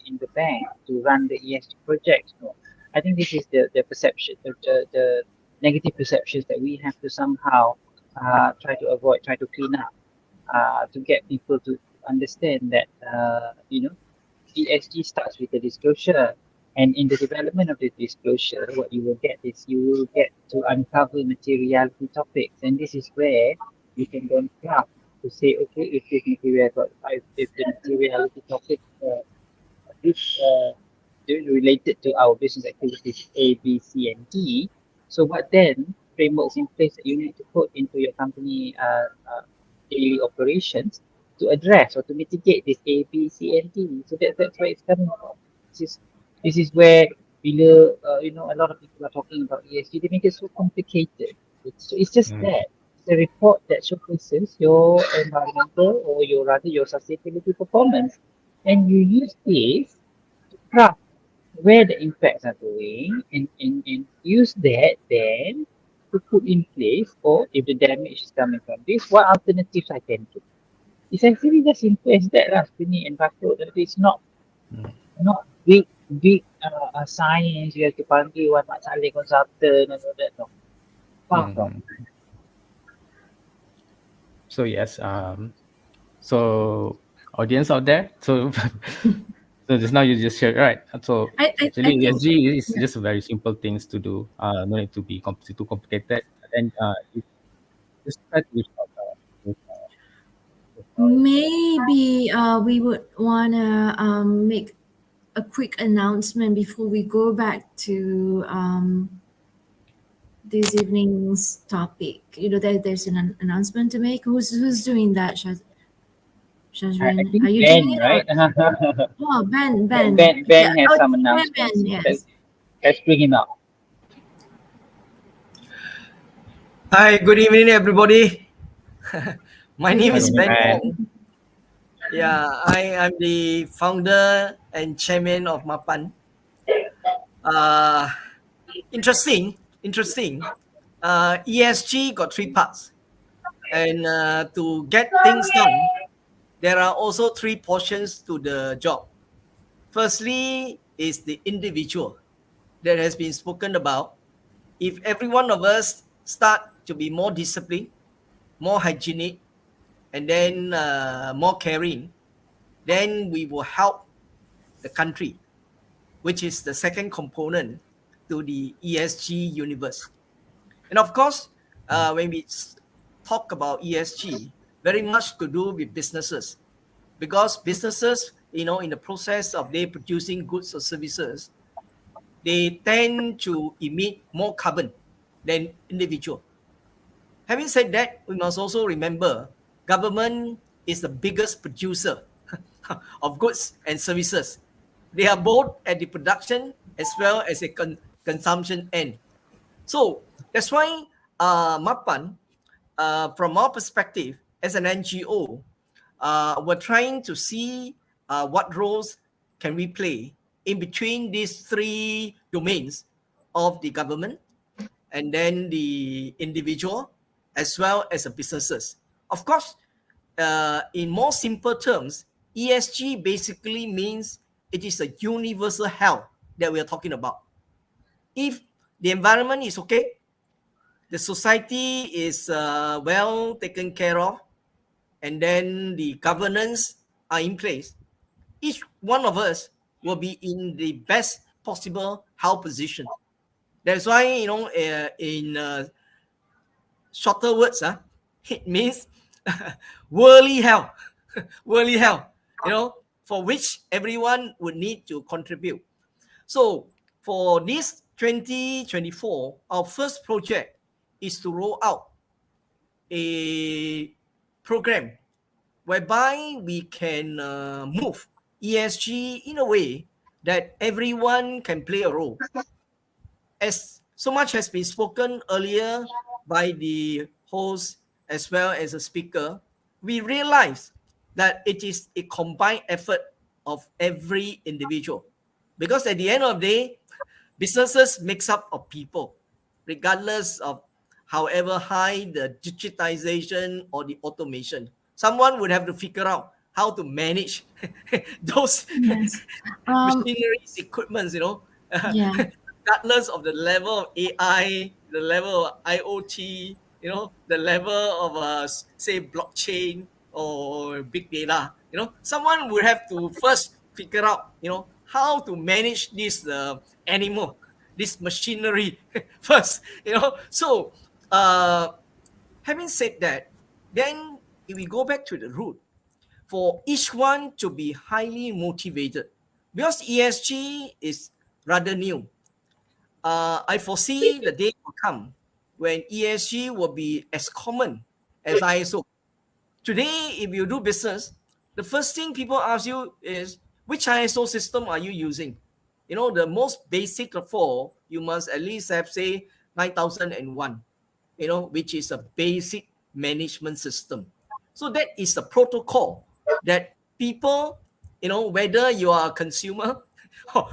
in the bank to run the ESG project. No, I think this is the perception, the negative perceptions that we have to somehow try to avoid, try to clean up, to get people to understand that ESG starts with the disclosure. And in the development of the disclosure, what you will get is you will get to uncover materiality topics. And this is where you can then craft to say, okay, if this if the materiality topic is related to our business activities A, B, C, and D, so what then frameworks in place that you need to put into your company daily operations to address or to mitigate this A, B, C, and D. So that's where it's coming from. This is where bila a lot of people are talking about ESG, they make it so complicated. It's just that. It's a report that showcases your environmental or your sustainability performance. And you use this to craft where the impacts are going and use that then to put in place, or if the damage is coming from this, what alternatives I can do. It's actually just simple as that lah, sebenarnya and patut. It's not big science. You have to panggil one mak saleh consultant and all that. No. Far from. So yes, so audience out there, so so just now you just shared, right? So actually ESG is just very simple things to do. No need to be too complicated. And you just try to reach out. Maybe we would want to make a quick announcement before we go back to this evening's topic. There's an announcement to make. Who's doing that, Shazrin? I think Are you Ben, doing it? right? Oh, Ben. Ben has some announcements. Ben, yes. Let's bring him out. Hi, good evening, everybody. My name is Ben Ben. Ong. Yeah, I am the founder and chairman of MAPAN. Interesting. ESG got three parts. And to get things done, there are also three portions to the job. Firstly is the individual that has been spoken about. If every one of us start to be more disciplined, more hygienic, and then more caring, then we will help the country, which is the second component to the ESG universe. And of course, when we talk about ESG, very much to do with businesses, because businesses, in the process of they producing goods or services, they tend to emit more carbon than individual. Having said that, we must also remember government is the biggest producer of goods and services. They are both at the production as well as a consumption end. So that's why MAPAN, from our perspective as an NGO, we're trying to see what roles can we play in between these three domains of the government and then the individual as well as the businesses. Of course, in more simple terms, ESG basically means it is a universal health that we are talking about. If the environment is okay, the society is well taken care of, and then the governance are in place, each one of us will be in the best possible health position. That's why, in shorter words, it means worldly health, worldly health, for which everyone would need to contribute. So for this 2024, our first project is to roll out a program whereby we can move ESG in a way that everyone can play a role. As so much has been spoken earlier by the host as well as a speaker, we realize that it is a combined effort of every individual. Because at the end of the day, businesses makes up of people, regardless of however high the digitization or the automation. Someone would have to figure out how to manage those machineries, equipments, Yeah. regardless of the level of AI, the level of IoT, the level of say blockchain or big data. Someone would have to first figure out, how to manage this animal, this machinery first. So having said that, then if we go back to the root, for each one to be highly motivated, because ESG is rather new. I foresee the day will come when ESG will be as common as ISO. Today, if you do business, the first thing people ask you is, which ISO system are you using? You know, the most basic of all, you must at least have, say, 9001, you know, which is a basic management system. So that is the protocol that people, you know, whether you are a consumer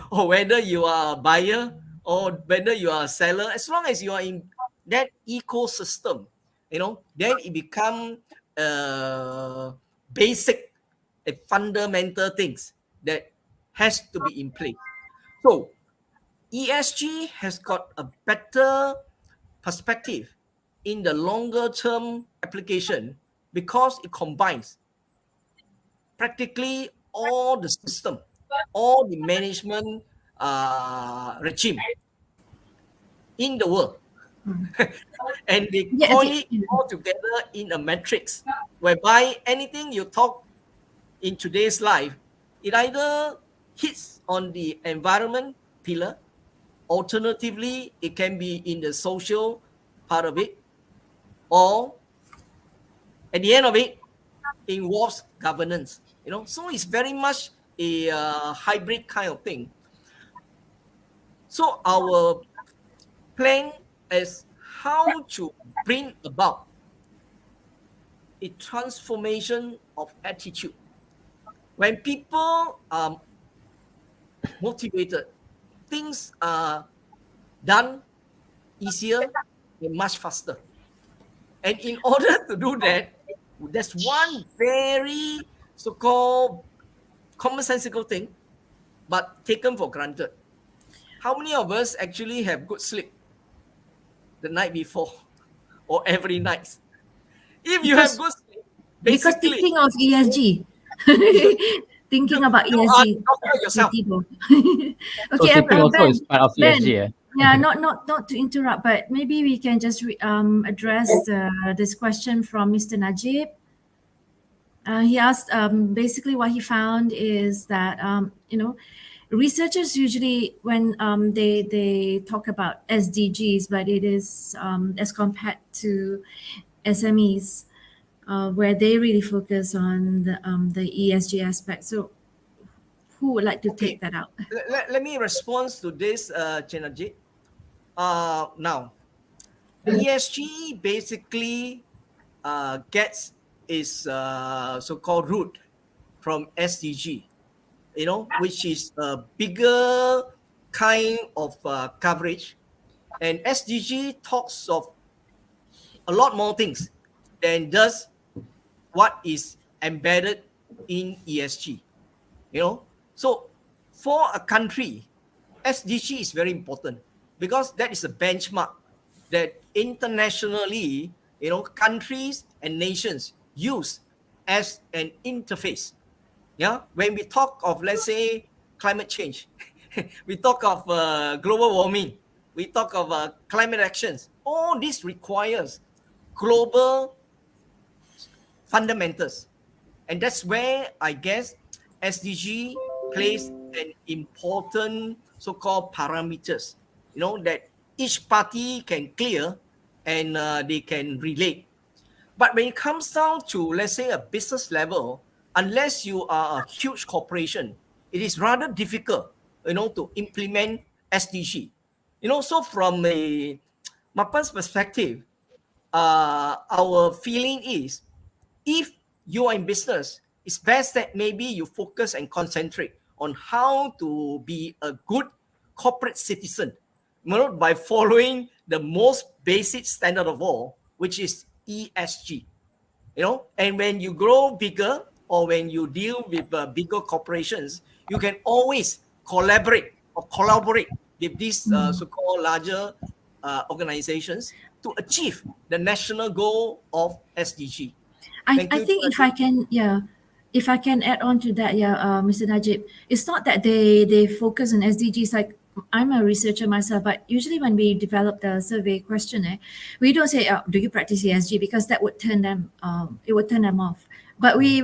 or whether you are a buyer or whether you are a seller, as long as you are in that ecosystem, you know, then it become basic, fundamental things that has to be in place. So ESG has got a better perspective in the longer term application because it combines practically all the system, all the management regime in the world. And they Yeah, I coil think, it all together in a matrix whereby anything you talk in today's life, it either hits on the environment pillar, alternatively, it can be in the social part of it, or at the end of it, involves governance. You know, so it's very much a hybrid kind of thing. So our plan is how to bring about a transformation of attitude. When people are motivated, things are done easier and much faster. And in order to do that, there's one very so-called commonsensical thing, but taken for granted. How many of us actually have good sleep the night before or every night? If you have because good sleep, because basically, thinking of ESG, thinking about you are ESG, doctor yourself. So okay, sleeping also Ben, is part of Ben, ESG. yeah, not to interrupt, but maybe we can just address this question from Mr. Najib. He asked, basically what he found is that researchers usually, when they talk about SDGs, but it is as compared to SMEs, where they really focus on the ESG aspect. So who would like to Okay, take that out? let me respond to this, Chenajit. Now, ESG basically gets its so-called root from SDG, you know, which is a bigger kind of coverage. And SDG talks of a lot more things than just what is embedded in ESG, you know. So for a country, SDG is very important because that is a benchmark that internationally, you know, countries and nations use as an interface. Yeah, when we talk of, let's say, climate change, we talk of global warming, we talk of climate actions. All this requires global fundamentals, and that's where I guess SDG plays an important so-called parameters, you know, that each party can clear and they can relate. But when it comes down to, let's say, a business level, unless you are a huge corporation, it is rather difficult, you know, to implement SDG. You know, so from a MAPAN's perspective, our feeling is, if you are in business, it's best that maybe you focus and concentrate on how to be a good corporate citizen, you know, by following the most basic standard of all, which is ESG. You know, and when you grow bigger or when you deal with bigger corporations, you can always collaborate with these so-called larger organizations to achieve the national goal of SDG. Thank I you. think if I can add on to that, Mr. Najib, it's not that they focus on SDGs. Like, I'm a researcher myself, but usually when we develop the survey questionnaire, we don't say, do you practice ESG, because that would turn them off. But we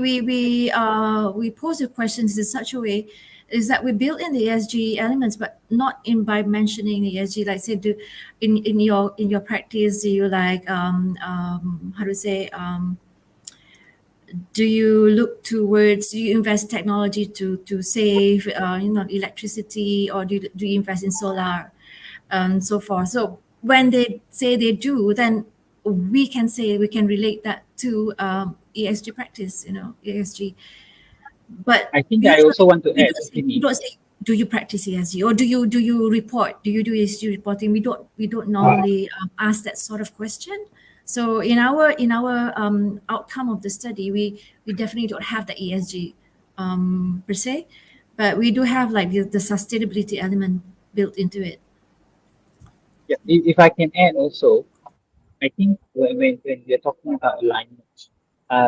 pose the questions in such a way is that we build in the ESG elements, but not in by mentioning the ESG. Like, say, in your practice, do you like how to say do you look towards, do you invest technology to save electricity, or do you invest in solar and so forth? So when they say they do, then we can say, we can relate that to ESG practice, ESG. But I think I also want to add, we don't say, do you practice ESG, or do you report? Do you do ESG reporting? We don't normally ask that sort of question. So in our outcome of the study, we definitely don't have the ESG per se, but we do have like the sustainability element built into it. Yeah, if I can add also, I think when we're talking about alignment,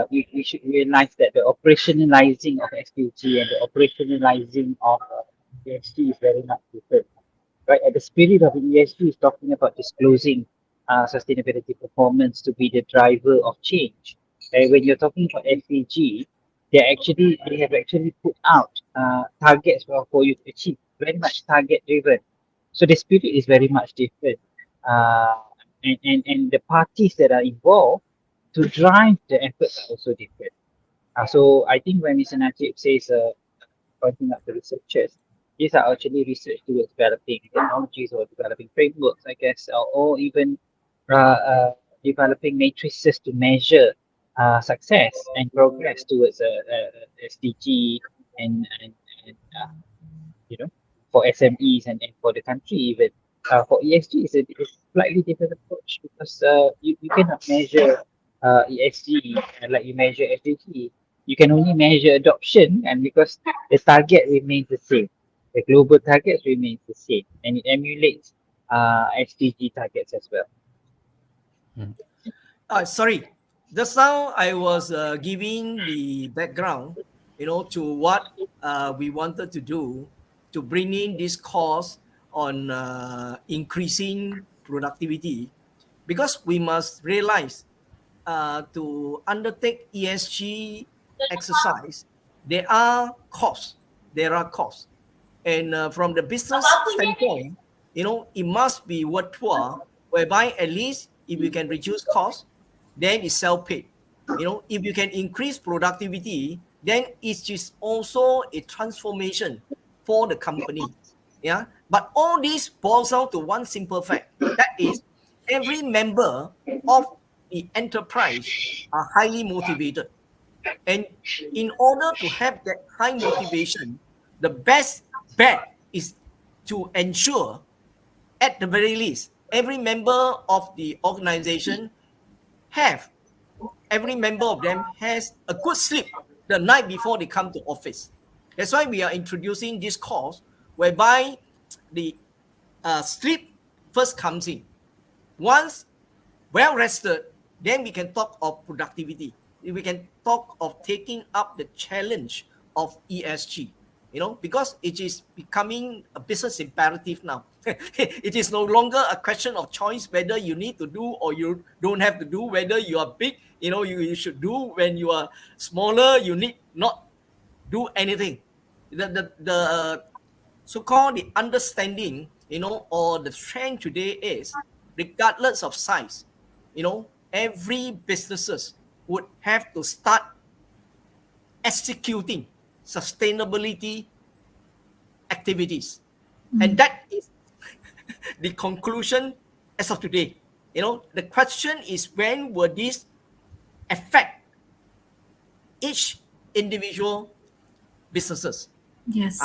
we should realize that the operationalizing of SDG and the operationalizing of ESG is very much different. Right? At the spirit of ESG is talking about disclosing sustainability performance to be the driver of change. When you're talking about SDG, they have actually put out targets for you to achieve, very much target driven. So the spirit is very much different. Uh, and the parties that are involved to drive the efforts are also different. So I think when Mr. Najib says pointing out the researchers, these are actually research towards developing technologies or developing frameworks, I guess, or even developing matrices to measure success and progress towards SDG and for SMEs and for the country even. For ESG, it's a slightly different approach because you cannot measure ESG like you measure SDG. You can only measure adoption, and because the target remains the same, the global targets remains the same, and it emulates SDG targets as well. Sorry, just now I was giving the background, to what we wanted to do to bring in this course on increasing productivity, because we must realize to undertake ESG exercise, there are costs. And from the business standpoint, it must be worthwhile, whereby at least if you can reduce costs, then it's self-paid. If you can increase productivity, then it is also a transformation for the company. Yeah. But all this boils down to one simple fact. That is, every member of the enterprise are highly motivated. And in order to have that high motivation, the best bet is to ensure, at the very least, every member of the organization every member of them has a good sleep the night before they come to office. That's why we are introducing this course whereby the sleep first comes in. Once well rested, then we can talk of productivity. We can talk of taking up the challenge of ESG, because it is becoming a business imperative now. It is no longer a question of choice whether you need to do or you don't have to do, whether you are big, you should do. When you are smaller, you need not do anything. The so-called the understanding, or the trend today is, regardless of size, every businesses would have to start executing sustainability activities. And that is the conclusion as of today. The question is, when will this affect each individual businesses? Yes.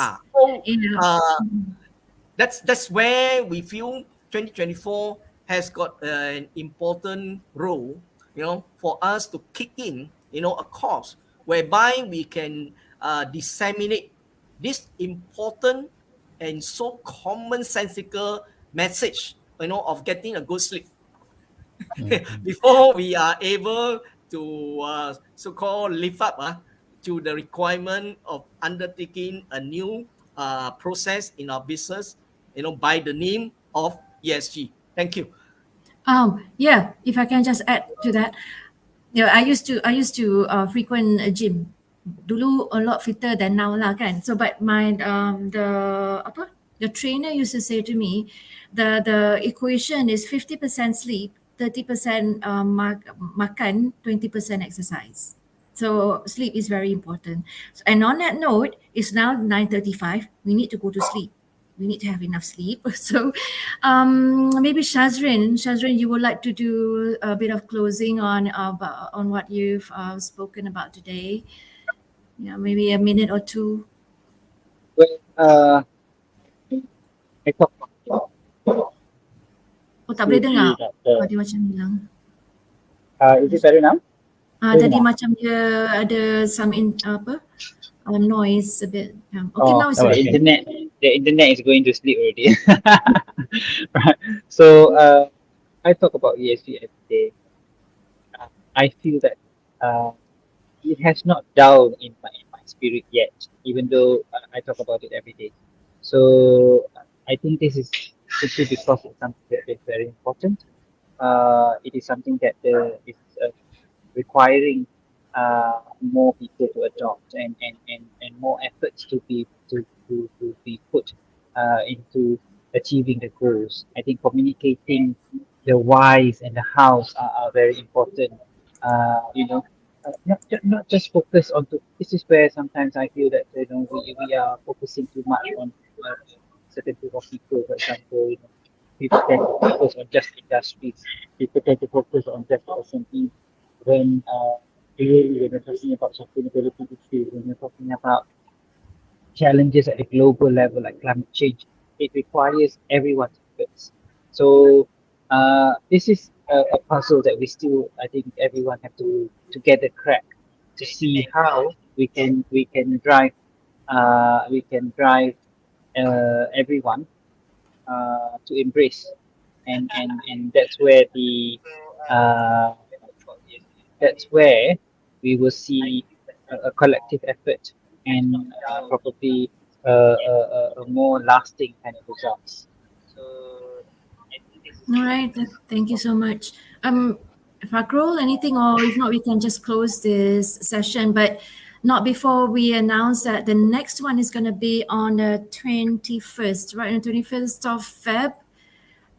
That's where we feel 2024 has got an important role, for us to kick in, a course whereby we can disseminate this important and so commonsensical message, of getting a good sleep before we are able to so-called live up to the requirement of undertaking a new process in our business, by the name of ESG. Thank you. Yeah, if I can just add to that, I used to frequent a gym. Dulu a lot fitter than now lah kan. So but my the trainer used to say to me, the equation is 50% sleep, 30% makan, 20% exercise. So sleep is very important. And on that note, it's now 9:35. We need to go to sleep. We need to have enough sleep. So maybe Shazrin, you would like to do a bit of closing on what you've spoken about today. Yeah, maybe a minute or two. Well, I talk about Oh, tak boleh dengar. that, Dia macam hilang. is it better now? Tadi macam dia ada some noise a bit. Okay, now it's the okay. internet is going to sleep already. Right. So I talk about ESG every day. I feel that it has not dulled in my spirit yet, even though I talk about it every day. So I think this is simply because it's something that is very important. It is something that is requiring more people to adopt and more efforts to be put into achieving the goals. I think communicating the whys and the hows are very important. Not just focus on this is where sometimes I feel that we are focusing too much on certain group of people. For example, people tend to focus on just industries. People tend to focus on just SME. When really when you're talking about sustainability issues, when you're talking about challenges at a global level like climate change, it requires everyone's efforts. So this is a puzzle that we still, I think, everyone have to together crack to see how we can drive everyone to embrace, and that's where we will see a collective effort and probably a more lasting kind of results. So I think this is All right, thank you so much. Fakrul, anything, or if not, we can just close this session, but not before we announce that the next one is going to be on the 21st, right? On the 21st of Feb,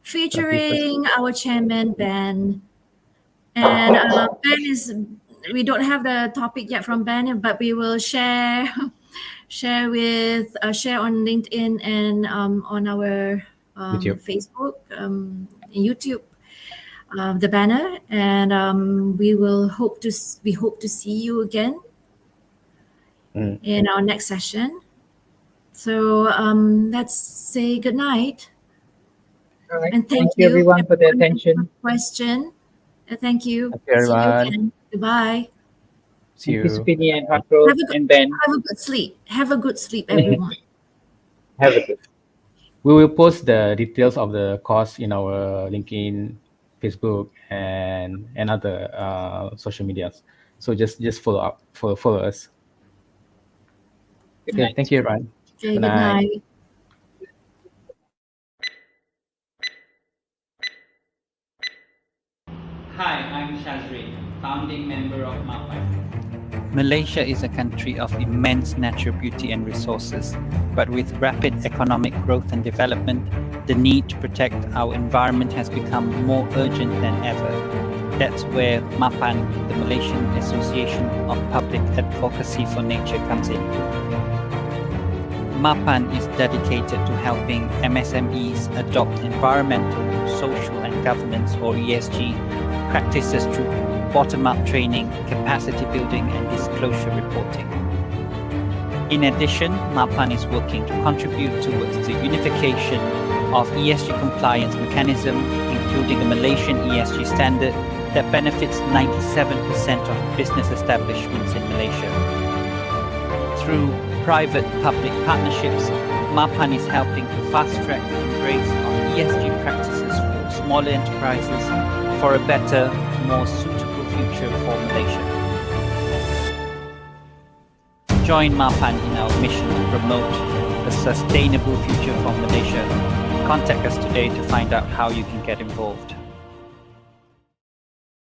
featuring our chairman, Ben. And Ben we don't have the topic yet from Ben, but we will share on LinkedIn and on our Facebook, YouTube, the banner, and we hope to see you again in our next session. So let's say good night. all right. And thank you everyone for the attention. Question. Thank you. Thank you, everyone. See you again. Goodbye. See you. Thank you, Spinny and Hakro and Ben. Have a good sleep. Have a good sleep, everyone. Have a good. We will post the details of the course in our LinkedIn, Facebook, and other social medias. So just follow us. Okay, thank you, everyone. Okay, good night. Hi, I'm Shazrin, founding member of MAPAN. Malaysia is a country of immense natural beauty and resources, but with rapid economic growth and development, the need to protect our environment has become more urgent than ever. That's where MAPAN, the Malaysian Association of Public Advocacy for Nature, comes in. MAPAN is dedicated to helping MSMEs adopt environmental, social and governance or ESG practices through bottom-up training, capacity building and disclosure reporting. In addition, MAPAN is working to contribute towards the unification of ESG compliance mechanism, including a Malaysian ESG standard that benefits 97% of business establishments in Malaysia. Through private-public partnerships, MAPAN is helping to fast-track the embrace of ESG practices for smaller enterprises for a better, more suitable future for Malaysia. Join MAPAN in our mission to promote a sustainable future for Malaysia. Contact us today to find out how you can get involved.